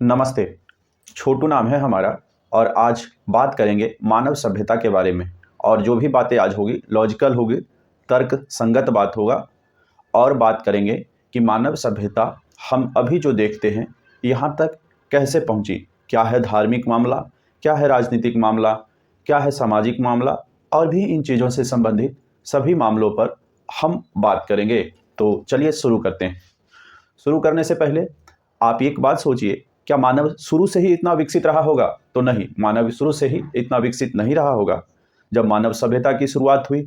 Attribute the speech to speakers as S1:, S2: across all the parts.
S1: नमस्ते। छोटू नाम है हमारा और आज बात करेंगे मानव सभ्यता के बारे में। और जो भी बातें आज होगी लॉजिकल होगी, तर्क संगत बात होगा। और बात करेंगे कि मानव सभ्यता हम अभी जो देखते हैं यहाँ तक कैसे पहुँची, क्या है धार्मिक मामला, क्या है राजनीतिक मामला, क्या है सामाजिक मामला, और भी इन चीज़ों से संबंधित सभी मामलों पर हम बात करेंगे। तो चलिए शुरू करते हैं। शुरू करने से पहले आप एक बात सोचिए, क्या मानव शुरू से ही इतना विकसित रहा होगा? तो नहीं, मानव शुरू से ही इतना विकसित नहीं रहा होगा। जब मानव सभ्यता की शुरुआत हुई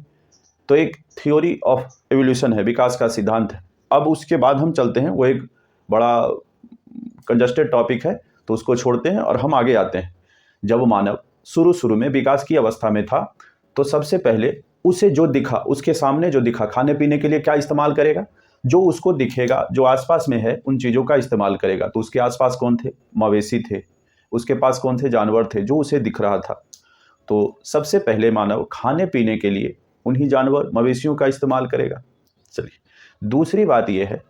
S1: तो एक थ्योरी ऑफ एवोल्यूशन है, विकास का सिद्धांत है। अब उसके बाद हम चलते हैं, वो एक बड़ा कंजस्टेड टॉपिक है तो उसको छोड़ते हैं और हम आगे आते हैं। जब मानव शुरू में विकास की अवस्था में था तो सबसे पहले उसे जो दिखा, उसके सामने जो दिखा, खाने पीने के लिए क्या इस्तेमाल करेगा? जो उसको दिखेगा, जो आसपास में है उन चीज़ों का इस्तेमाल करेगा। तो उसके आसपास कौन थे? मवेशी थे। उसके पास कौन थे? जानवर थे जो उसे दिख रहा था। तो सबसे पहले मानव खाने पीने के लिए उन्हीं जानवर, मवेशियों का इस्तेमाल करेगा। चलिए, दूसरी बात यह है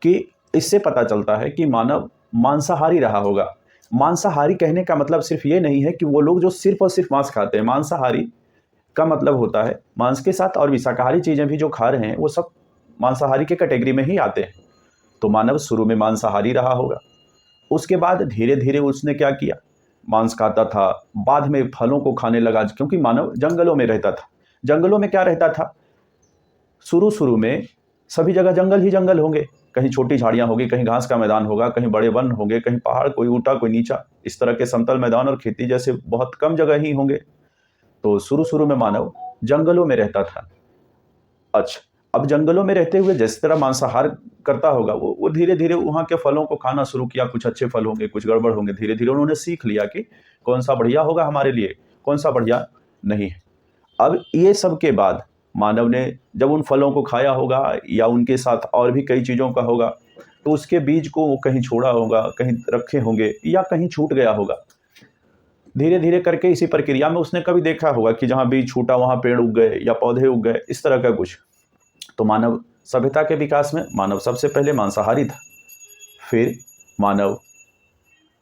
S1: कि इससे पता चलता है कि मानव मांसाहारी रहा होगा। मांसाहारी कहने का मतलब सिर्फ ये नहीं है कि वो लोग जो सिर्फ और सिर्फ मांस खाते हैं। मांसाहारी का मतलब होता है मांस के साथ और भी शाकाहारी चीज़ें भी जो खा रहे हैं वो सब मांसाहारी के कैटेगरी में ही आते हैं। तो मानव शुरू में मांसाहारी रहा होगा। उसके बाद धीरे धीरे उसने क्या किया? मांस खाता था, बाद में फलों को खाने लगा, क्योंकि मानव जंगलों में रहता था। जंगलों में क्या रहता था? शुरू में सभी जगह जंगल ही जंगल होंगे। कहीं छोटी झाड़ियाँ होगी, कहीं घास का मैदान होगा, कहीं बड़े वन होंगे, कहीं पहाड़, कोई ऊंचा कोई नीचा, इस तरह के समतल मैदान और खेती जैसे बहुत कम जगह ही होंगे। तो शुरू में मानव जंगलों में रहता था। अच्छा, अब जंगलों में रहते हुए जिस तरह मांसाहार करता होगा वो धीरे धीरे वहाँ के फलों को खाना शुरू किया। कुछ अच्छे फल होंगे, कुछ गड़बड़ होंगे। धीरे धीरे उन्होंने सीख लिया कि कौन सा बढ़िया होगा हमारे लिए, कौन सा बढ़िया नहीं है। अब ये सब के बाद मानव ने जब उन फलों को खाया होगा या उनके साथ और भी कई चीज़ों का होगा तो उसके बीज को वो कहीं छोड़ा होगा, कहीं रखे होंगे या कहीं छूट गया होगा। धीरे धीरे करके इसी प्रक्रिया में उसने कभी देखा होगा कि जहाँ बीज छूटा वहाँ पेड़ उग गए या पौधे उग गए, इस तरह का कुछ। तो मानव सभ्यता के विकास में मानव सबसे पहले मांसाहारी था, फिर मानव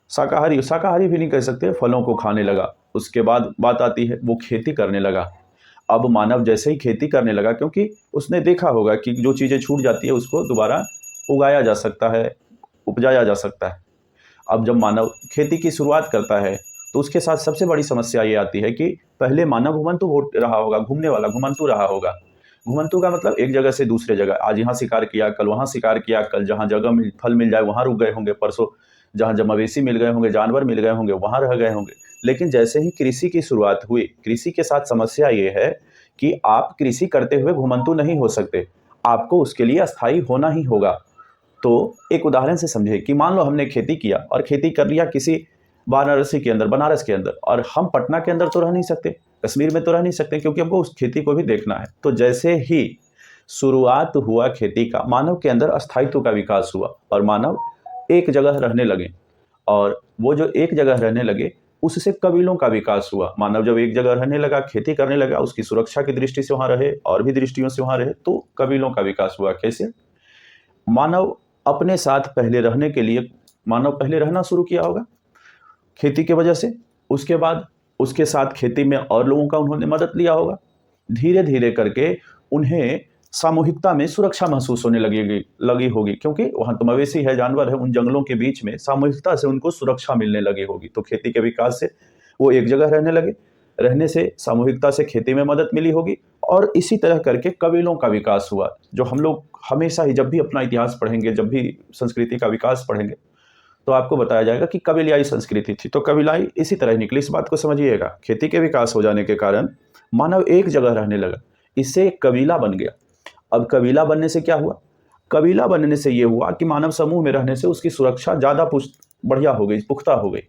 S1: शाकाहारी भी नहीं कह सकते, फलों को खाने लगा। उसके बाद बात आती है वो खेती करने लगा। अब मानव जैसे ही खेती करने लगा, क्योंकि उसने देखा होगा कि जो चीज़ें छूट जाती है उसको दोबारा उगाया जा सकता है, उपजाया जा सकता है। अब जब मानव खेती की शुरुआत करता है तो उसके साथ सबसे बड़ी समस्या ये आती है कि पहले मानव घुमंतु हो रहा होगा, घूमने वाला घुमंतु रहा होगा। घुमंतु का मतलब एक जगह से दूसरे जगह, आज यहाँ शिकार किया, कल वहाँ शिकार किया, कल जहाँ जगह फल मिल जाए वहाँ रुक गए होंगे, परसों जहाँ मवेशी मिल गए होंगे, जानवर मिल गए होंगे, वहाँ रह गए होंगे। लेकिन जैसे ही कृषि की शुरुआत हुई, कृषि के साथ समस्या ये है कि आप कृषि करते हुए घुमंतु नहीं हो सकते, आपको उसके लिए अस्थायी होना ही होगा। तो एक उदाहरण से समझे कि मान लो हमने खेती किया और खेती कर लिया किसी वाराणसी के अंदर, बनारस के अंदर, और हम पटना के अंदर तो रह नहीं सकते, कश्मीर में तो रह नहीं सकते, क्योंकि हमको उस खेती को भी देखना है। तो जैसे ही शुरुआत हुआ खेती का, मानव के अंदर अस्थायित्व का विकास हुआ और मानव एक जगह रहने लगे। और वो जो एक जगह रहने लगे उससे कबीलों का विकास हुआ। मानव जब एक जगह रहने लगा, खेती करने लगा, उसकी सुरक्षा की दृष्टि से वहाँ रहे और भी दृष्टियों से वहाँ रहे, तो कबीलों का विकास हुआ। कैसे? मानव अपने साथ पहले रहने के लिए, मानव पहले रहना शुरू किया होगा खेती की वजह से। उसके बाद उसके साथ खेती में और लोगों का उन्होंने मदद लिया होगा। धीरे धीरे करके उन्हें सामूहिकता में सुरक्षा महसूस होने लगी होगी, क्योंकि वहाँ तो मवेशी है, जानवर है, उन जंगलों के बीच में सामूहिकता से उनको सुरक्षा मिलने लगी होगी। तो खेती के विकास से वो एक जगह रहने लगे, रहने से सामूहिकता से खेती में मदद मिली होगी, और इसी तरह करके कबीलों का विकास हुआ। जो हम लोग हमेशा ही जब भी अपना इतिहास पढ़ेंगे, जब भी संस्कृति का विकास पढ़ेंगे, तो आपको बताया जाएगा कि कबीलाई संस्कृति थी। तो कबीलाई इसी तरह निकली। इस बात को समझिएगा, खेती के विकास हो जाने के कारण मानव एक जगह रहने लगा, इससे एक कबीला बन गया। अब कबीला बनने से क्या हुआ? कबीला बनने से ये हुआ कि मानव समूह में रहने से उसकी सुरक्षा ज़्यादा बढ़िया हो गई, पुख्ता हो गई।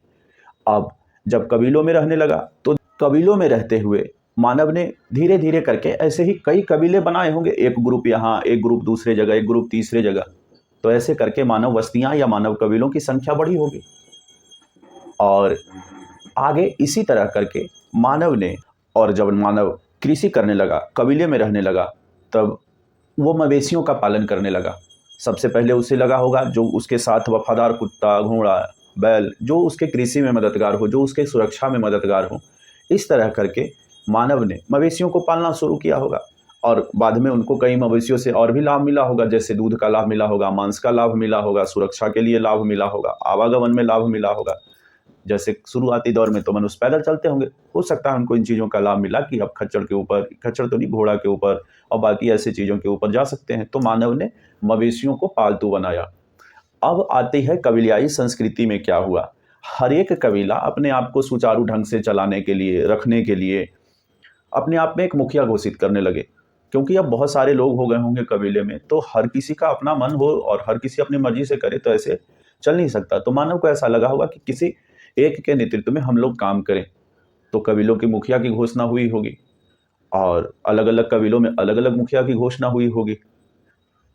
S1: अब जब कबीलों में रहने लगा तो कबीलों में रहते हुए मानव ने धीरे धीरे करके ऐसे ही कई कबीले बनाए होंगे, एक ग्रुप यहाँ, एक ग्रुप दूसरे जगह, एक ग्रुप तीसरे जगह। तो ऐसे करके मानव बस्तियाँ या मानव कबीलों की संख्या बढ़ी होगी। और आगे इसी तरह करके मानव ने, और जब मानव कृषि करने लगा, कबीले में रहने लगा, तब वो मवेशियों का पालन करने लगा। सबसे पहले उसे लगा होगा जो उसके साथ वफादार कुत्ता, घोड़ा, बैल, जो उसके कृषि में मददगार हो, जो उसके सुरक्षा में मददगार हो। इस तरह करके मानव ने मवेशियों को पालना शुरू किया होगा और बाद में उनको कई मवेशियों से और भी लाभ मिला होगा, जैसे दूध का लाभ मिला होगा, मांस का लाभ मिला होगा, सुरक्षा के लिए लाभ मिला होगा, आवागमन में लाभ मिला होगा। जैसे शुरुआती दौर में तो मनुष्य पैदल चलते होंगे, हो सकता है उनको इन चीज़ों का लाभ मिला कि अब खच्चर के ऊपर, खच्चर तो नहीं, घोड़ा के ऊपर और बाकी ऐसी चीज़ों के ऊपर जा सकते हैं, तो मानव ने मवेशियों को पालतू बनाया। अब आती है कबीलाई संस्कृति में क्या हुआ। हर एक कबीला अपने आप को सुचारू ढंग से चलाने के लिए, रखने के लिए अपने आप में एक मुखिया घोषित करने लगे, क्योंकि अब बहुत सारे लोग हो गए होंगे कबीले में, तो हर किसी का अपना मन हो और हर किसी अपनी मर्जी से करे तो ऐसे चल नहीं सकता। तो मानव को ऐसा लगा होगा कि किसी एक के नेतृत्व में हम लोग काम करें, तो कबीलों की मुखिया की घोषणा हुई होगी और अलग अलग कबीलों में अलग अलग मुखिया की घोषणा हुई होगी।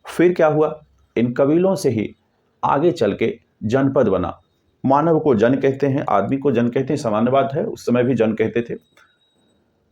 S1: फिर क्या हुआ, इन कबीलों से ही आगे चल के जनपद बना। मानव को जन कहते हैं, आदमी को जन कहते हैं, सामान्य बात है, उस समय भी जन कहते थे।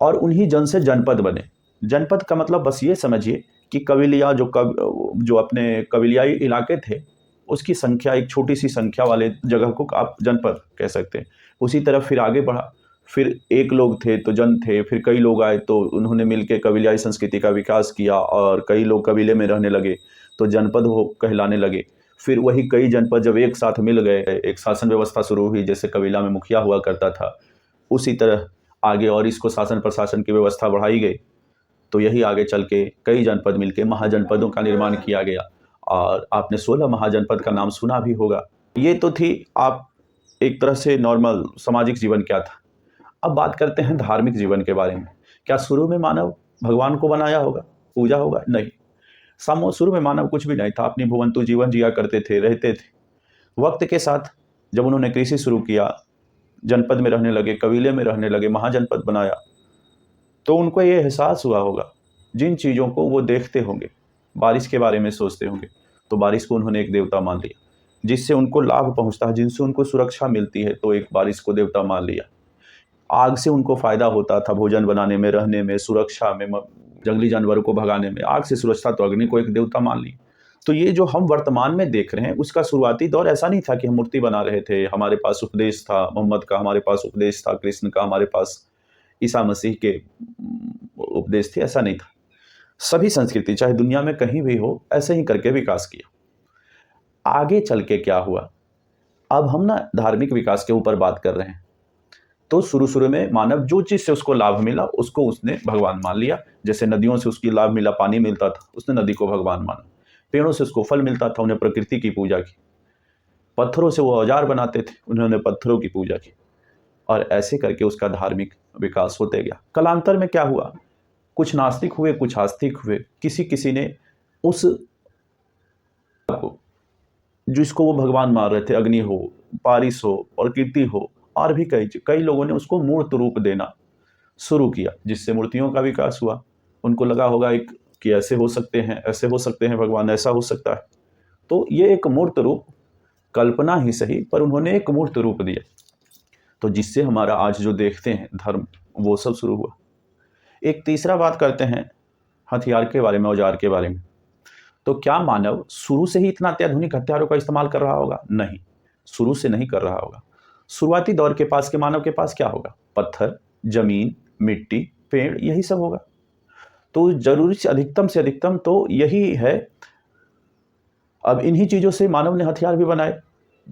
S1: और उन्हीं जन से जनपद बने। जनपद का मतलब बस ये समझिए कि कबीलिया जो अपने कबीलियाई इलाके थे, उसकी संख्या एक छोटी सी संख्या वाले जगह को आप जनपद कह सकते हैं। उसी तरफ फिर आगे बढ़ा, फिर एक लोग थे तो जन थे, फिर कई लोग आए तो उन्होंने मिलकर कबीलियाई संस्कृति का विकास किया और कई लोग कबीले में रहने लगे तो जनपद हो कहलाने लगे। फिर वही कई जनपद जब एक साथ मिल गए, एक शासन व्यवस्था शुरू हुई, जैसे कबीला में मुखिया हुआ करता था, उसी तरह आगे और इसको शासन प्रशासन की व्यवस्था बढ़ाई गई। तो यही आगे चल के कई जनपद मिलके महाजनपदों का निर्माण किया गया और आपने 16 महाजनपद का नाम सुना भी होगा। ये तो थी आप एक तरह से नॉर्मल सामाजिक जीवन क्या था। अब बात करते हैं धार्मिक जीवन के बारे में। क्या शुरू में मानव भगवान को बनाया होगा, पूजा होगा? नहीं, शुरू में मानव कुछ भी नहीं था, अपनी भुवंतु जीवन जिया करते थे, रहते थे। वक्त के साथ जब उन्होंने कृषि शुरू किया, जनपद में रहने लगे, कबीले में रहने लगे, महाजनपद बनाया, तो उनको ये एहसास हुआ होगा, जिन चीज़ों को वो देखते होंगे, बारिश के बारे में सोचते होंगे, तो बारिश को उन्होंने एक देवता मान लिया, जिससे उनको लाभ पहुंचता है, जिनसे उनको सुरक्षा मिलती है, तो एक बारिश को देवता मान लिया। आग से उनको फायदा होता था भोजन बनाने में, रहने में, सुरक्षा में, जंगली जानवरों को भगाने में, आग से सुरक्षा, तो अग्नि को एक देवता मान ली। तो ये जो हम वर्तमान में देख रहे हैं, उसका शुरुआती दौर ऐसा नहीं था कि हम मूर्ति बना रहे थे, हमारे पास उपदेश था मोहम्मद का, हमारे पास उपदेश था कृष्ण का, हमारे पास ईसा मसीह के उपदेश थे, ऐसा नहीं था। सभी संस्कृति चाहे दुनिया में कहीं भी हो, ऐसे ही करके विकास किया। आगे चल के क्या हुआ, अब हम ना धार्मिक विकास के ऊपर बात कर रहे हैं। तो शुरू में मानव जो चीज़ से उसको लाभ मिला उसको उसने भगवान मान लिया। जैसे नदियों से उसकी लाभ मिला, पानी मिलता था, उसने नदी को भगवान माना। पेड़ों से उसको फल मिलता था, उन्हें प्रकृति की पूजा की। पत्थरों से वो औजार बनाते थे, उन्होंने पत्थरों की पूजा की। और ऐसे करके उसका धार्मिक विकास होते गया। कालांतर में क्या हुआ, कुछ नास्तिक हुए, कुछ आस्तिक हुए। किसी ने उस को, जिसको वो भगवान मान रहे थे, अग्नि हो, बारिश हो, प्रकृति हो, और भी कई लोगों ने उसको मूर्त रूप देना शुरू किया, जिससे मूर्तियों का विकास हुआ। उनको लगा होगा एक कि ऐसे हो सकते हैं, ऐसे हो सकते हैं भगवान, ऐसा हो सकता है। तो ये एक मूर्त रूप, कल्पना ही सही, पर उन्होंने एक मूर्त रूप दिया, तो जिससे हमारा आज जो देखते हैं धर्म, वो सब शुरू हुआ। एक तीसरा बात करते हैं हथियार के बारे में, औजार के बारे में। तो क्या मानव शुरू से ही इतना अत्याधुनिक हथियारों का इस्तेमाल कर रहा होगा? नहीं, शुरू से नहीं कर रहा होगा। शुरुआती दौर के पास के मानव के पास क्या होगा? पत्थर, जमीन, मिट्टी, पेड़, यही सब होगा। तो जरूरी से अधिकतम तो यही है। अब इन्हीं चीज़ों से मानव ने हथियार भी बनाए।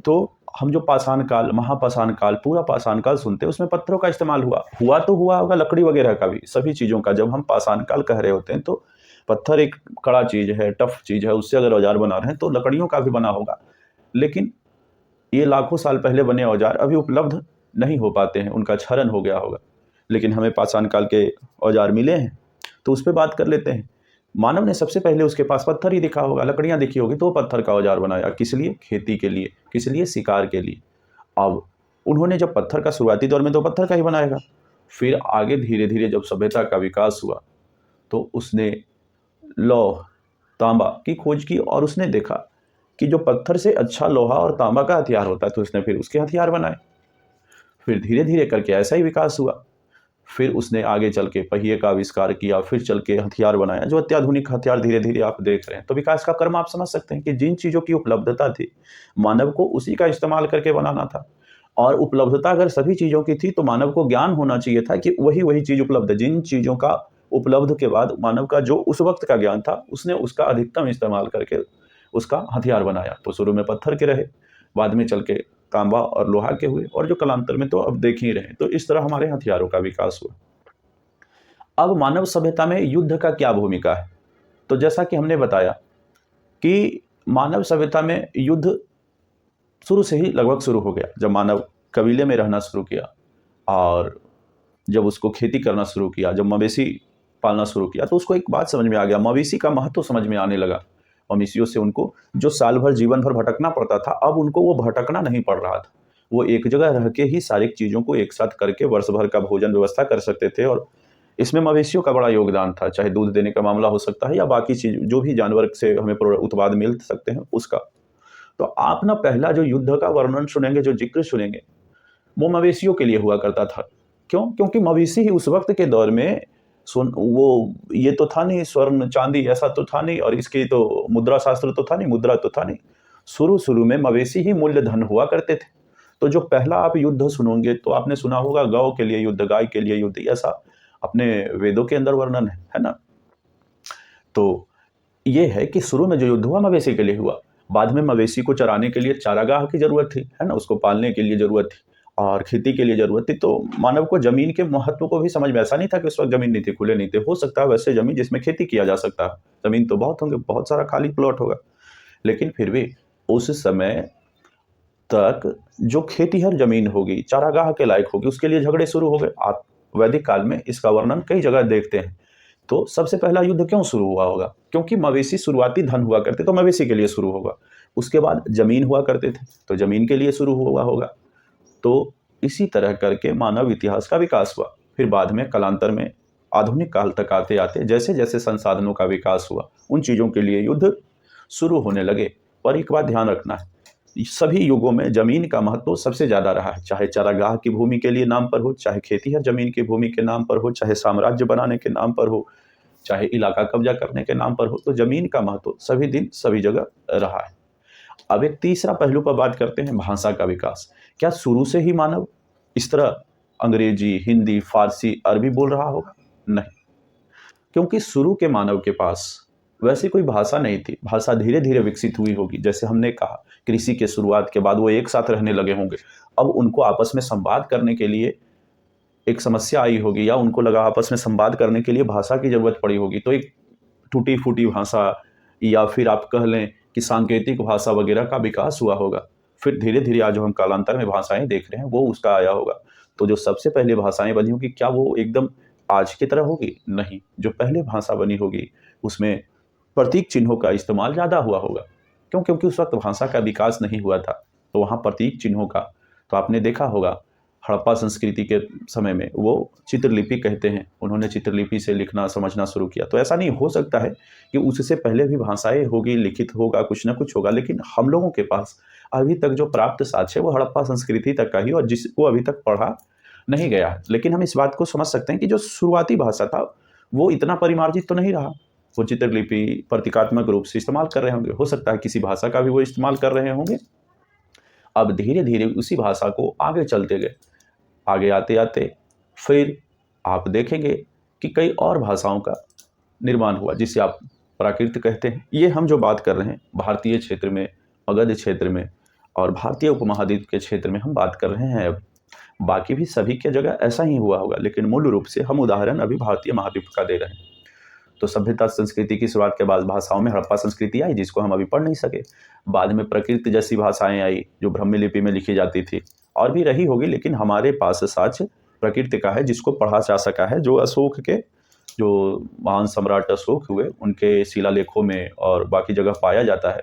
S1: तो हम जो पाषाण काल, महापाषाण काल, पूरा पाषाण काल सुनते हैं, उसमें पत्थरों का इस्तेमाल हुआ तो हुआ होगा, लकड़ी वगैरह का भी, सभी चीज़ों का। जब हम पाषाण काल कह रहे होते हैं तो पत्थर एक कड़ा चीज़ है, टफ चीज़ है, उससे अगर औजार बना रहे हैं तो लकड़ियों का भी बना होगा। लेकिन ये लाखों साल पहले बने औजार अभी उपलब्ध नहीं हो पाते हैं, उनका क्षरण हो गया होगा। लेकिन हमें पाषाण काल के औजार मिले हैं, तो उस पर बात कर लेते हैं। मानव ने सबसे पहले उसके पास पत्थर ही दिखा होगा, लकड़ियाँ दिखी होगी, तो पत्थर का औजार बनाया। किस लिए? खेती के लिए। किस लिए? शिकार के लिए। अब उन्होंने जब पत्थर का, शुरुआती दौर में तो पत्थर का ही बनाएगा, फिर आगे धीरे धीरे जब सभ्यता का विकास हुआ तो उसने लौह, तांबा की खोज की और उसने देखा कि जो पत्थर से अच्छा लोहा और तांबा का हथियार होता है, तो उसने फिर उसके हथियार बनाए। फिर धीरे धीरे करके ऐसा ही विकास हुआ। फिर उसने आगे चल के पहिए का आविष्कार किया, फिर चल के हथियार बनाया, जो अत्याधुनिक हथियार धीरे धीरे आप देख रहे हैं। तो विकास का क्रम आप समझ सकते हैं कि जिन चीज़ों की उपलब्धता थी, मानव को उसी का इस्तेमाल करके बनाना था। और उपलब्धता अगर सभी चीज़ों की थी तो मानव को ज्ञान होना चाहिए था कि वही चीज़ उपलब्ध है। जिन चीज़ों का उपलब्ध के बाद मानव का जो उस वक्त का ज्ञान था, उसने उसका अधिकतम इस्तेमाल करके उसका हथियार बनाया। तो शुरू में पत्थर के रहे, बाद में चल के तांबा और लोहा के हुए, और जो कालांतर में तो अब देख ही रहे हैं। तो इस तरह हमारे हथियारों का विकास हुआ। अब मानव सभ्यता में युद्ध का क्या भूमिका है? तो जैसा कि हमने बताया कि मानव सभ्यता में युद्ध शुरू से ही लगभग शुरू हो गया। जब मानव कबीले में रहना शुरू किया और जब उसको खेती करना शुरू किया, जब मवेशी पालना शुरू किया, तो उसको एक बात समझ में आ गया, मवेशी का महत्व समझ में आने लगा। मवेशियों से उनको जो साल भर जीवन भर भटकना पड़ता था, अब उनको वो भटकना नहीं पड़ रहा था। वो एक जगह रह के ही सारी चीज़ों को एक साथ करके वर्ष भर का भोजन व्यवस्था कर सकते थे। और इसमें मवेशियों का बड़ा योगदान था, चाहे दूध देने का मामला हो सकता है या बाकी चीज़ जो भी जानवर से हमें उत्पाद मिल सकते हैं उसका। तो आप ना पहला जो युद्ध का वर्णन सुनेंगे, जो जिक्र सुनेंगे, वो मवेशियों के लिए हुआ करता था। क्यों? क्योंकि मवेशी ही उस वक्त के दौर में वो ये तो था नहीं, स्वर्ण चांदी ऐसा तो था नहीं, और इसकी तो मुद्रा शास्त्र तो था नहीं, मुद्रा तो था नहीं। शुरू में मवेशी ही मूल्य धन हुआ करते थे। तो जो पहला आप युद्ध सुनोगे तो आपने सुना होगा गौ के लिए युद्ध, गाय के लिए युद्ध, ऐसा अपने वेदों के अंदर वर्णन है ना। तो ये है कि शुरू में जो युद्ध हुआ मवेशी के लिए हुआ। बाद में मवेशी को चराने के लिए चारागाह की जरूरत थी, है ना, उसको पालने के लिए जरूरत थी और खेती के लिए जरूरत थी। तो मानव को जमीन के महत्व को भी समझ में, ऐसा नहीं था कि उस वक्त जमीन नहीं थी, खुले नहीं थे, हो सकता है वैसे जमीन जिसमें खेती किया जा सकता है, जमीन तो बहुत होंगे, बहुत सारा खाली प्लॉट होगा, लेकिन फिर भी उस समय तक जो खेतीहर जमीन होगी, चारागाह के लायक होगी, उसके लिए झगड़े शुरू हो गए। आप वैदिक काल में इसका वर्णन कई जगह देखते हैं। तो सबसे पहला युद्ध क्यों शुरू हुआ होगा? क्योंकि मवेशी शुरुआती धन हुआ करते, तो मवेशी के लिए शुरू होगा। उसके बाद जमीन हुआ करते थे, तो जमीन के लिए शुरू हुआ होगा। तो इसी तरह करके मानव इतिहास का विकास हुआ। फिर बाद में कालांतर में आधुनिक काल तक आते आते जैसे जैसे संसाधनों का विकास हुआ, उन चीज़ों के लिए युद्ध शुरू होने लगे। पर एक बात ध्यान रखना है, सभी युगों में जमीन का महत्व सबसे ज़्यादा रहा है। चाहे चारागाह की भूमि के लिए नाम पर हो, चाहे खेतीहर जमीन की भूमि के नाम पर हो, चाहे साम्राज्य बनाने के नाम पर हो, चाहे इलाका कब्जा करने के नाम पर हो, तो जमीन का महत्व सभी दिन सभी जगह रहा है। अब एक तीसरा पहलू पर बात करते हैं, भाषा का विकास। क्या शुरू से ही मानव इस तरह अंग्रेजी, हिंदी, फारसी, अरबी बोल रहा होगा? नहीं, क्योंकि शुरू के मानव के पास वैसी कोई भाषा नहीं थी। भाषा धीरे धीरे विकसित हुई होगी। जैसे हमने कहा, कृषि के शुरुआत के बाद वो एक साथ रहने लगे होंगे। अब उनको आपस में संवाद करने के लिए एक समस्या आई होगी, या उनको लगा आपस में संवाद करने के लिए भाषा की जरूरत पड़ी होगी। तो एक टूटी फूटी भाषा, या फिर आप कह लें कि सांकेतिक भाषा वगैरह का विकास हुआ होगा। फिर धीरे धीरे आज जो हम कालांतर में भाषाएं देख रहे हैं वो उसका आया होगा। तो जो सबसे पहले भाषाएं बनी होगी, क्या वो एकदम आज की तरह होगी? नहीं। जो पहले भाषा बनी होगी उसमें प्रतीक चिन्हों का इस्तेमाल ज़्यादा हुआ होगा। क्यों? क्योंकि उस वक्त भाषा का विकास नहीं हुआ था, तो वहाँ प्रतीक चिन्हों का, तो आपने देखा होगा हड़प्पा संस्कृति के समय में वो चित्रलिपि कहते हैं, उन्होंने चित्रलिपि से लिखना समझना शुरू किया। तो ऐसा नहीं हो सकता है कि उससे पहले भी भाषाएं होगी, लिखित होगा, कुछ ना कुछ होगा, लेकिन हम लोगों के पास अभी तक जो प्राप्त साक्ष्य है वो हड़प्पा संस्कृति तक का ही, और जिसको अभी तक पढ़ा नहीं गया है। लेकिन हम इस बात को समझ सकते हैं कि जो शुरुआती भाषा था वो इतना परिमार्जित तो नहीं रहा। वो चित्रलिपि प्रतीकात्मक रूप से इस्तेमाल कर रहे होंगे, हो सकता है किसी भाषा का भी वो इस्तेमाल कर रहे होंगे। अब धीरे धीरे उसी भाषा को आगे चलते गए, आगे आते आते फिर आप देखेंगे कि कई और भाषाओं का निर्माण हुआ, जिसे आप प्राकृत कहते हैं। ये हम जो बात कर रहे हैं भारतीय क्षेत्र में, मगध क्षेत्र में और भारतीय उपमहाद्वीप के क्षेत्र में हम बात कर रहे हैं। अब बाकी भी सभी के जगह ऐसा ही हुआ होगा, लेकिन मूल रूप से हम उदाहरण अभी भारतीय महाद्वीप का दे रहे हैं। तो सभ्यता संस्कृति की शुरुआत के बाद भाषाओं में हड़प्पा संस्कृति आई, जिसको हम अभी पढ़ नहीं सके। बाद में प्रकृत जैसी भाषाएं आई जो ब्राह्मी लिपि में लिखी जाती थी, और भी रही होगी, लेकिन हमारे पास साक्ष्य प्रकृति का है जिसको पढ़ा जा सका है, जो अशोक के, जो महान सम्राट अशोक हुए उनके शिलालेखों में और बाकी जगह पाया जाता है।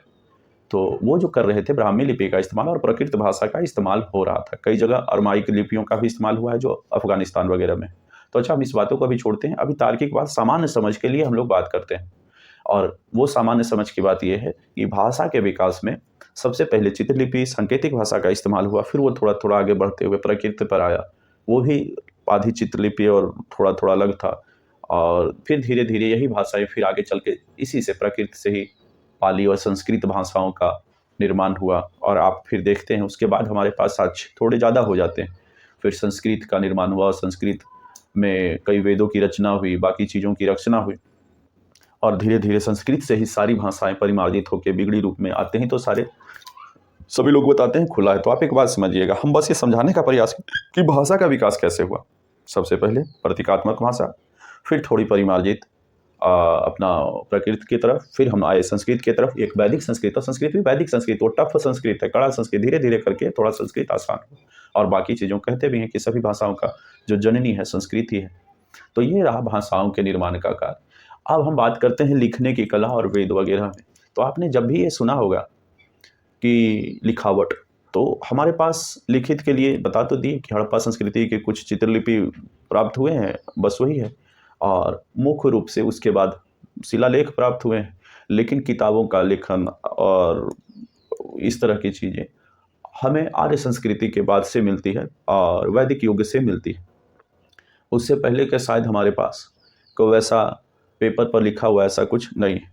S1: तो वो जो कर रहे थे ब्राह्मी लिपि का इस्तेमाल और प्रकृत भाषा का इस्तेमाल हो रहा था। कई जगह अरमाइक लिपियों का भी इस्तेमाल हुआ है जो अफगानिस्तान वगैरह में। तो अच्छा, हम इस बातों को अभी छोड़ते हैं। अभी तार्किक बात, सामान्य समझ के लिए हम लोग बात करते हैं, और वो सामान्य समझ की बात यह है कि भाषा के विकास में सबसे पहले चित्रलिपि, सांकेतिक भाषा का इस्तेमाल हुआ, फिर वो थोड़ा थोड़ा आगे बढ़ते हुए प्रकृत पर आया। वो भी आधी चित्रलिपि और थोड़ा थोड़ा अलग था। और फिर धीरे धीरे यही भाषाएं फिर आगे चल के इसी से प्रकृति से ही पाली और संस्कृत भाषाओं का निर्माण हुआ। और आप फिर देखते हैं उसके बाद हमारे पास आज थोड़े ज़्यादा हो जाते हैं। फिर संस्कृत का निर्माण हुआ, संस्कृत में कई वेदों की रचना हुई, बाकी चीज़ों की रचना हुई, और धीरे धीरे संस्कृत से ही सारी भाषाएं परिमार्जित होकर बिगड़ी रूप में आते हैं तो सभी लोग बताते हैं खुला है। तो आप एक बात समझिएगा, हम बस ये समझाने का प्रयास कि भाषा का विकास कैसे हुआ। सबसे पहले प्रतीकात्मक भाषा, फिर थोड़ी परिमार्जित अपना प्रकृति की तरफ, फिर हम आए संस्कृत की तरफ, एक वैदिक संस्कृत। और संस्कृत भी वैदिक संस्कृत, वो टफ संस्कृत है, कड़ा संस्कृत। धीरे धीरे करके थोड़ा संस्कृत आसान हो, और बाकी चीज़ों कहते भी हैं कि सभी भाषाओं का जो जननी है संस्कृत ही है। तो ये रहा भाषाओं के निर्माण का कार्य। अब हम बात करते हैं लिखने की कला और वेद वगैरह में। तो आपने जब भी ये सुना होगा कि लिखावट, तो हमारे पास लिखित के लिए बता तो दिए कि हड़प्पा संस्कृति के कुछ चित्रलिपि प्राप्त हुए हैं, बस वही है। और मुख्य रूप से उसके बाद शिलालेख प्राप्त हुए हैं। लेकिन किताबों का लेखन और इस तरह की चीज़ें हमें आर्य संस्कृति के बाद से मिलती है और वैदिक युग से मिलती है। उससे पहले के शायद हमारे पास कोई वैसा पेपर पर लिखा हुआ ऐसा कुछ नहीं है।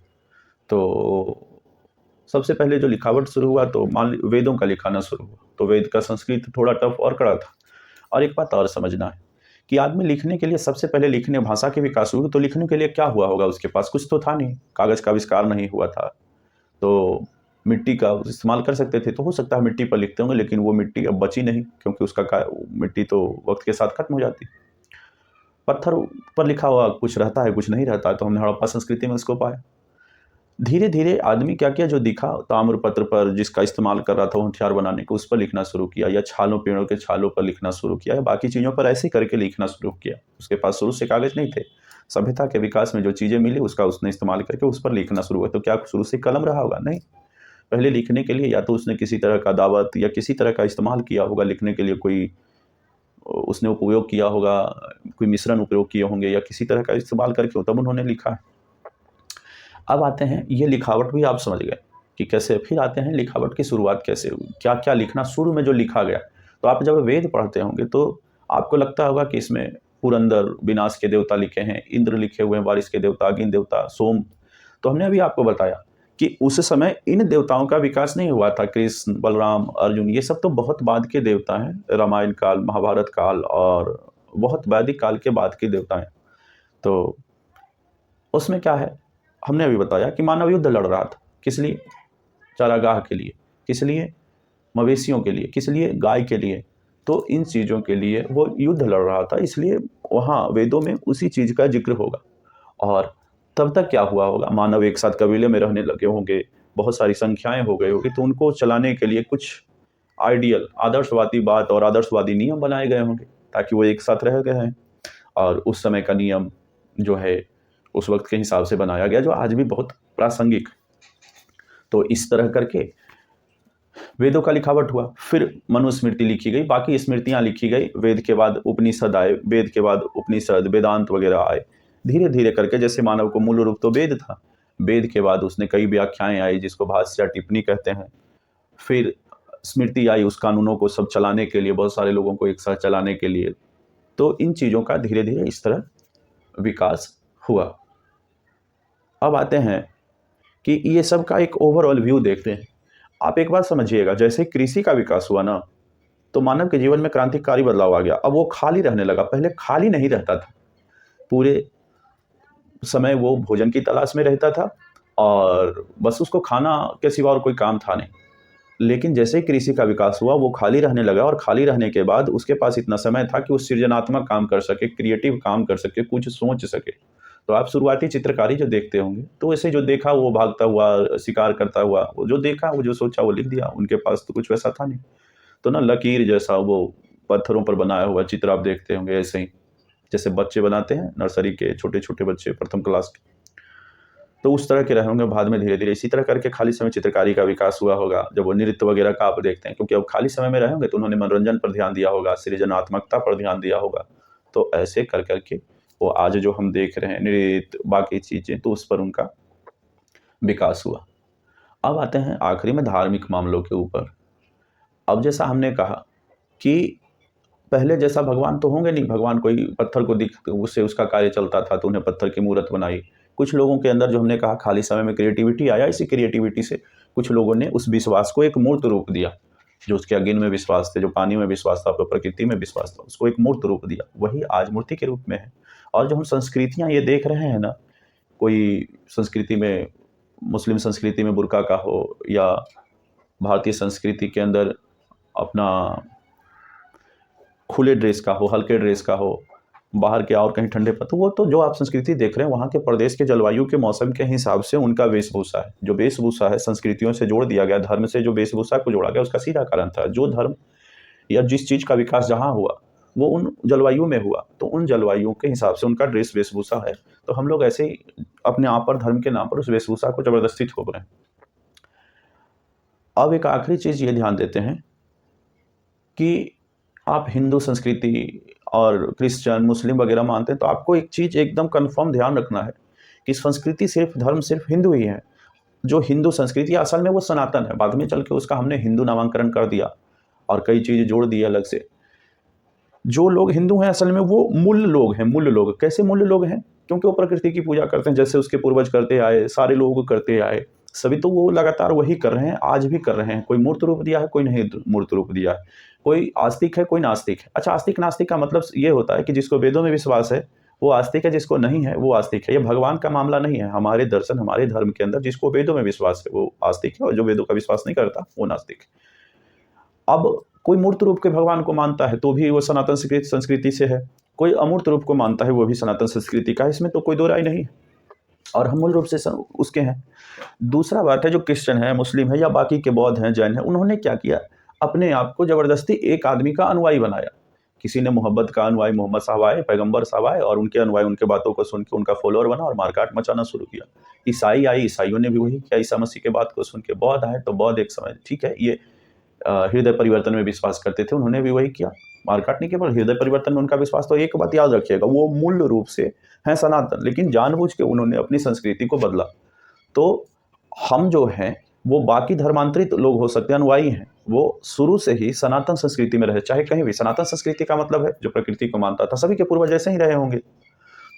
S1: तो सबसे पहले जो लिखावट शुरू हुआ तो वेदों का लिखाना शुरू हुआ। तो वेद का संस्कृत थोड़ा टफ और कड़ा था। और एक बात और समझना है कि आदमी लिखने के लिए सबसे पहले लिखने भाषा के विकास हुई तो लिखने के लिए क्या हुआ होगा, उसके पास कुछ तो था नहीं, कागज़ का आविष्कार नहीं हुआ था, तो मिट्टी का इस्तेमाल कर सकते थे। तो हो सकता है मिट्टी पर लिखते होंगे, लेकिन वो मिट्टी अब बची नहीं, क्योंकि उसका मिट्टी तो वक्त के साथ खत्म हो जाती। पत्थर पर लिखा हुआ कुछ रहता है, कुछ नहीं रहता है। तो हमने हड़प्पा संस्कृति में उसको पाया। धीरे धीरे आदमी क्या किया, जो दिखा ताम्रपत्र पर जिसका इस्तेमाल कर रहा था वो हथियार बनाने को, उस पर लिखना शुरू किया, या छालों पेड़ों के छालों पर लिखना शुरू किया, या बाकी चीज़ों पर ऐसे करके लिखना शुरू किया। उसके पास शुरू से कागज़ नहीं थे, सभ्यता के विकास में जो चीज़ें मिली उसका उसने इस्तेमाल करके उस पर लिखना शुरू हुआ। तो क्या शुरू से कलम रहा होगा? नहीं। पहले लिखने के लिए या तो उसने किसी तरह का दावत या किसी तरह का इस्तेमाल किया होगा, लिखने के लिए कोई उसने उपयोग किया होगा, कोई मिश्रण उपयोग किए होंगे, या किसी तरह का इस्तेमाल करके तब उन्होंने लिखा है। अब आते हैं, ये लिखावट भी आप समझ गए कि कैसे। फिर आते हैं लिखावट की शुरुआत कैसे हुई, क्या क्या लिखना शुरू में जो लिखा गया। तो आप जब वेद पढ़ते होंगे तो आपको लगता होगा कि इसमें पुरंदर विनाश के देवता लिखे हैं, इंद्र लिखे हुए हैं, बारिश के देवता, अग्नि देवता, सोम। तो हमने अभी आपको बताया कि उस समय इन देवताओं का विकास नहीं हुआ था। कृष्ण, बलराम, अर्जुन, ये सब तो बहुत बाद के देवता हैं, रामायण काल, महाभारत काल और बहुत वैदिक काल के बाद के देवता हैं। तो उसमें क्या है, हमने अभी बताया कि मानव युद्ध लड़ रहा था। किस लिए? चारागाह के लिए। किस लिए? मवेशियों के लिए। किस लिए? गाय के लिए। तो इन चीज़ों के लिए वो युद्ध लड़ रहा था, इसलिए वहाँ वेदों में उसी चीज़ का जिक्र होगा। और तब तक क्या हुआ होगा, मानव एक साथ कबीले में रहने लगे होंगे, बहुत सारी संख्याएं हो गई होगी, तो उनको चलाने के लिए कुछ आइडियल, आदर्शवादी बात और आदर्शवादी नियम बनाए गए होंगे ताकि वो एक साथ रह गए हैं। और उस समय का नियम जो है उस वक्त के हिसाब से बनाया गया, जो आज भी बहुत प्रासंगिक। तो इस तरह करके वेदों का लिखावट हुआ। फिर मनुस्मृति लिखी गई, बाकी स्मृतियाँ लिखी गई। वेद के बाद उपनिषद आए, वेद के बाद उपनिषद, वेदांत वगैरह आए। धीरे धीरे करके, जैसे मानव को मूल रूप तो वेद था, वेद के बाद उसने कई व्याख्याएं आई जिसको भाष्य या टिप्पणी कहते हैं। फिर स्मृति आई उस कानूनों को सब चलाने के लिए, बहुत सारे लोगों को एक साथ चलाने के लिए। तो इन चीज़ों का धीरे धीरे इस तरह विकास हुआ। अब आते हैं कि ये सब का एक ओवरऑल व्यू देखते हैं। आप एक बात समझिएगा, जैसे कृषि का विकास हुआ ना, तो मानव के जीवन में क्रांतिकारी बदलाव आ गया। अब वो खाली रहने लगा, पहले खाली नहीं रहता था, पूरे समय वो भोजन की तलाश में रहता था और बस उसको खाना के सिवा और कोई काम था नहीं। लेकिन जैसे ही कृषि का विकास हुआ वो खाली रहने लगा, और खाली रहने के बाद उसके पास इतना समय था कि वो सृजनात्मक काम कर सके, क्रिएटिव काम कर सके, कुछ सोच सके। तो आप शुरुआती चित्रकारी जो देखते होंगे, तो ऐसे जो देखा वो भागता हुआ, शिकार करता हुआ, वो जो देखा, वो जो सोचा वो लिख दिया। उनके पास तो कुछ वैसा था नहीं। तो ना लकीर जैसा वो पत्थरों पर बनाया हुआ चित्र आप देखते होंगे, ऐसे ही जैसे बच्चे बनाते हैं, नर्सरी के छोटे छोटे बच्चे, प्रथम क्लास के, तो उस तरह के रहे होंगे। बाद में धीरे धीरे इसी तरह करके खाली समय चित्रकारी का विकास हुआ होगा। जब वो नृत्य वगैरह का आप देखते हैं, क्योंकि अब खाली समय में रहेंगे तो उन्होंने मनोरंजन पर ध्यान दिया होगा, सृजनात्मकता पर ध्यान दिया होगा। तो ऐसे कर करके वो आज जो हम देख रहे हैं नृत्य, बाकी चीज़ें, तो उस पर उनका विकास हुआ। अब आते हैं आखिरी में धार्मिक मामलों के ऊपर। अब जैसा हमने कहा कि पहले जैसा भगवान तो होंगे नहीं, भगवान कोई पत्थर को दिख उससे उसका कार्य चलता था तो उन्हें पत्थर की मूर्त बनाई। कुछ लोगों के अंदर जो हमने कहा खाली समय में क्रिएटिविटी आया, इसी क्रिएटिविटी से कुछ लोगों ने उस विश्वास को एक मूर्त रूप दिया। जो उसके अग्नि में विश्वास थे, जो पानी में विश्वास था, प्रकृति में विश्वास था, उसको एक मूर्त रूप दिया, वही आज मूर्ति के रूप में है। और जो हम संस्कृतियाँ ये देख रहे हैं ना, कोई संस्कृति में, मुस्लिम संस्कृति में बुर्का का हो, या भारतीय संस्कृति के अंदर अपना खुले ड्रेस का हो, हल्के ड्रेस का हो, बाहर के और कहीं ठंडे पर, तो वो तो जो आप संस्कृति देख रहे हैं वहाँ के प्रदेश के जलवायु के मौसम के हिसाब से उनका वेशभूषा है। जो वेशभूषा है संस्कृतियों से जोड़ दिया गया, धर्म से जो वेशभूषा को जोड़ा गया उसका सीधा कारण था। जो धर्म या जिस चीज़ का विकास जहाँ हुआ वो उन जलवायु में हुआ, तो उन जलवायु के हिसाब से उनका ड्रेस वेशभूषा है। तो हम लोग ऐसे ही अपने आप पर, धर्म के नाम पर उस वेशभूषा को जबरदस्ती थोप रहे हैं। अब एक आखिरी चीज़ ये ध्यान देते हैं कि आप हिंदू संस्कृति और क्रिश्चियन, मुस्लिम वगैरह मानते हैं, तो आपको एक चीज़ एकदम कंफर्म ध्यान रखना है कि संस्कृति सिर्फ, धर्म सिर्फ हिंदू ही है। जो हिंदू संस्कृति है असल में वो सनातन है, बाद में चल के उसका हमने हिंदू नामांकरण कर दिया और कई चीज़ें जोड़ दी अलग से। जो लोग हिंदू हैं असल में वो मूल लोग हैं। मूल लोग कैसे मूल लोग हैं? क्योंकि वो प्रकृति की पूजा करते हैं, जैसे उसके पूर्वज करते आए, सारे लोग करते आए, सभी तो वो लगातार वही कर रहे हैं, आज भी कर रहे हैं। कोई मूर्त रूप दिया है, कोई नहीं मूर्त रूप दिया है, कोई आस्तिक है, कोई नास्तिक है। अच्छा, आस्तिक नास्तिक का मतलब ये होता है कि जिसको वेदों में विश्वास है वो आस्तिक है, जिसको नहीं है वो आस्तिक है। ये भगवान का मामला नहीं है। हमारे दर्शन, हमारे धर्म के अंदर जिसको वेदों में विश्वास है वो आस्तिक है, और जो वेदों का विश्वास नहीं करता वो नास्तिक है। अब कोई मूर्त रूप के भगवान को मानता है तो भी वो सनातन संस्कृति से है, कोई अमूर्त रूप को मानता है वो भी सनातन संस्कृति का है, इसमें तो कोई दो राय नहीं है, और हम मूल रूप से उसके हैं। दूसरा बात है, जो क्रिश्चियन है, मुस्लिम है, या बाकी के बौद्ध हैं, जैन हैं, उन्होंने क्या किया, अपने आप को जबरदस्ती एक आदमी का अनुयायी बनाया। किसी ने मोहब्बत का अनुयायी, मोहम्मद साहब आए, पैगंबर साहब आए, और उनके अनुयायी उनके बातों को सुन के उनका फॉलोअर बना और मारकाट मचाना शुरू किया। ईसाई आए, ईसाइयों ने भी वही किया, ईसा मसीह के बात को सुन के। बौद्ध आए तो बौद्ध एक समय, ठीक है, ये हृदय परिवर्तन में विश्वास करते थे, उन्होंने भी वही किया, मारकाट नहीं, केवल हृदय परिवर्तन में उनका विश्वास। तो एक बात याद रखिएगा, वो मूल रूप से है सनातन, लेकिन जानबूझ के उन्होंने अपनी संस्कृति को बदला। तो हम जो हैं वो बाकी धर्मांतरित लोग हो सकते हैं, अनुयायी हैं, वो शुरू से ही सनातन संस्कृति में रहे, चाहे कहीं भी। सनातन संस्कृति का मतलब है जो प्रकृति को मानता था, सभी के पूर्वज ऐसे ही रहे होंगे।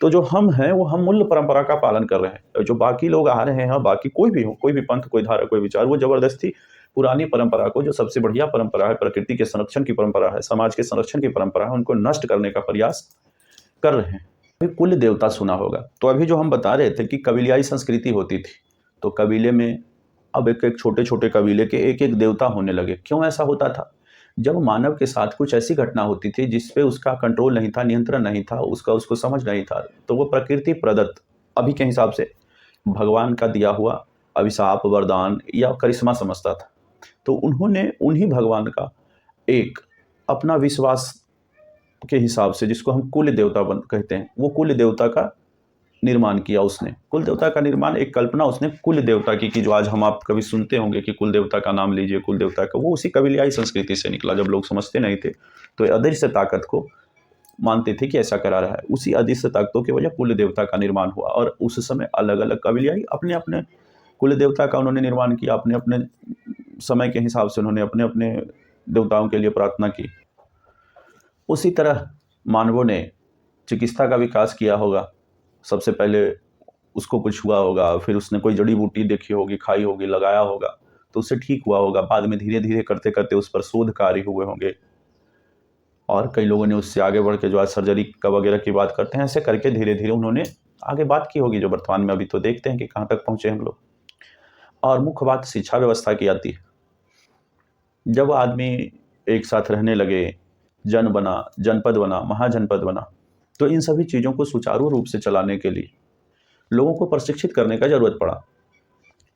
S1: तो जो हम हैं वो हम मूल परंपरा का पालन कर रहे हैं। जो बाकी लोग आ रहे हैं, बाकी कोई भी हो, कोई भी पंथ, कोई धारा, कोई विचार, वो जबरदस्ती पुरानी परंपरा को, जो सबसे बढ़िया परंपरा है, प्रकृति के संरक्षण की परंपरा है, समाज के संरक्षण की परंपरा है, उनको नष्ट करने का प्रयास कर रहे हैं। अभी कुल देवता सुना होगा, तो अभी जो हम बता रहे थे कि कबीलियाई संस्कृति होती थी, तो कबीले में अब एक एक छोटे छोटे कबीले के एक एक देवता होने लगे। क्यों ऐसा होता था? जब मानव के साथ कुछ ऐसी घटना होती थी जिस पे उसका कंट्रोल नहीं था, नियंत्रण नहीं था, उसको समझ नहीं था, तो वो प्रकृति प्रदत्त, अभी के हिसाब से भगवान का दिया हुआ अभिशाप, वरदान या करिश्मा समझता था। तो उन्होंने उन्हीं भगवान का एक अपना विश्वास के हिसाब से, जिसको हम कुल देवता कहते हैं, वो कुल देवता का निर्माण किया उसने। कुल देवता का निर्माण, एक कल्पना उसने कुल देवता की, जो आज हम आप कभी सुनते होंगे कि कुल देवता का नाम लीजिए, कुल देवता का, वो उसी कबीलियाई संस्कृति से निकला। जब लोग समझते नहीं थे तो अदृश्य ताकत को मानते थे कि ऐसा करा रहा है, उसी अदृश्य ताकतों की वजह कुल देवता का निर्माण हुआ। और उस समय अलग अलग कबीलियाई अपने अपने कुल देवता का उन्होंने निर्माण किया, अपने अपने समय के हिसाब से उन्होंने अपने अपने देवताओं के लिए प्रार्थना की। उसी तरह मानवों ने चिकित्सा का विकास किया होगा। सबसे पहले उसको कुछ हुआ होगा, फिर उसने कोई जड़ी बूटी देखी होगी, खाई होगी, लगाया होगा, तो उससे ठीक हुआ होगा। बाद में धीरे धीरे करते करते उस पर शोध कार्य हुए होंगे, और कई लोगों ने उससे आगे बढ़ के जो आज सर्जरी का वगैरह की बात करते हैं, ऐसे करके धीरे धीरे उन्होंने आगे बात की होगी, जो वर्तमान में अभी तो देखते हैं कि कहाँ तक पहुँचे हम लोग। और मुख्य बात शिक्षा व्यवस्था की आती है। जब आदमी एक साथ रहने लगे, जन बना, जनपद बना, महाजनपद बना, तो इन सभी चीज़ों को सुचारू रूप से चलाने के लिए लोगों को प्रशिक्षित करने का जरूरत पड़ा।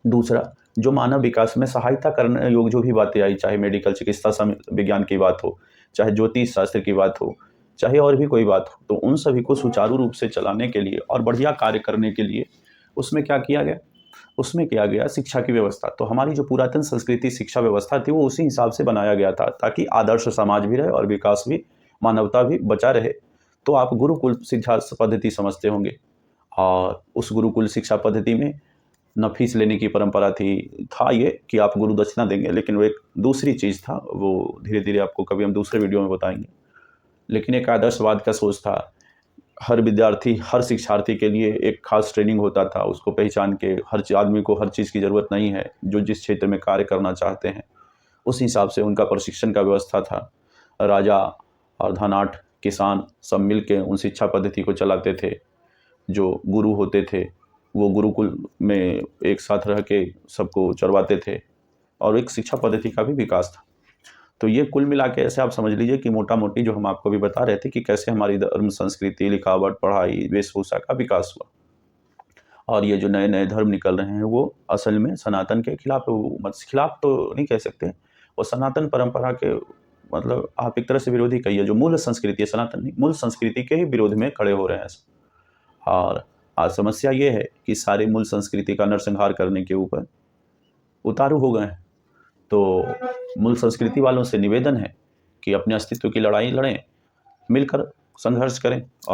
S1: दूसरा, जो मानव विकास में सहायता करने योग्य जो भी बातें आई, चाहे मेडिकल चिकित्सा विज्ञान की बात हो, चाहे ज्योतिष शास्त्र की बात हो, चाहे और भी कोई बात हो, तो उन सभी को सुचारू रूप से चलाने के लिए और बढ़िया कार्य करने के लिए उसमें क्या किया गया? उसमें किया गया शिक्षा की व्यवस्था। तो हमारी जो पुरातन संस्कृति शिक्षा व्यवस्था थी वो उसी हिसाब से बनाया गया था, ताकि आदर्श समाज भी रहे और विकास भी, मानवता भी बचा रहे। तो आप गुरुकुल शिक्षा पद्धति समझते होंगे, और उस गुरुकुल शिक्षा पद्धति में न फीस लेने की परंपरा था ये कि आप गुरु दक्षिणा देंगे, लेकिन वो एक दूसरी चीज़ था, वो धीरे धीरे आपको कभी हम दूसरे वीडियो में बताएंगे। लेकिन एक आदर्शवाद का सोच था। हर विद्यार्थी, हर शिक्षार्थी के लिए एक खास ट्रेनिंग होता था, उसको पहचान के हर आदमी को हर चीज़ की ज़रूरत नहीं है, जो जिस क्षेत्र में कार्य करना चाहते हैं उस हिसाब से उनका प्रशिक्षण का व्यवस्था था। राजा और धनाढ़ किसान सब मिल के उन शिक्षा पद्धति को चलाते थे। जो गुरु होते थे वो गुरुकुल में एक साथ रह के सबको चरवाते थे और एक शिक्षा पद्धति का भी विकास था। तो ये कुल मिला के ऐसे आप समझ लीजिए कि मोटा मोटी जो हम आपको भी बता रहे थे कि कैसे हमारी धर्म, संस्कृति, लिखावट, पढ़ाई, वेशभूषा का विकास हुआ। और ये जो नए नए धर्म निकल रहे हैं वो असल में सनातन के खिलाफ, खिलाफ तो नहीं कह सकते, वो सनातन परंपरा के, मतलब आप एक तरह से विरोधी कहिए। जो मूल संस्कृति है, सनातन नहीं, मूल संस्कृति के ही विरोध में खड़े हो रहे हैं। और आज समस्या ये है कि सारे मूल संस्कृति का नरसंहार करने के ऊपर उतारू हो गए हैं। तो मूल संस्कृति वालों से निवेदन है कि अपने अस्तित्व की लड़ाई लड़ें, मिलकर संघर्ष करें। और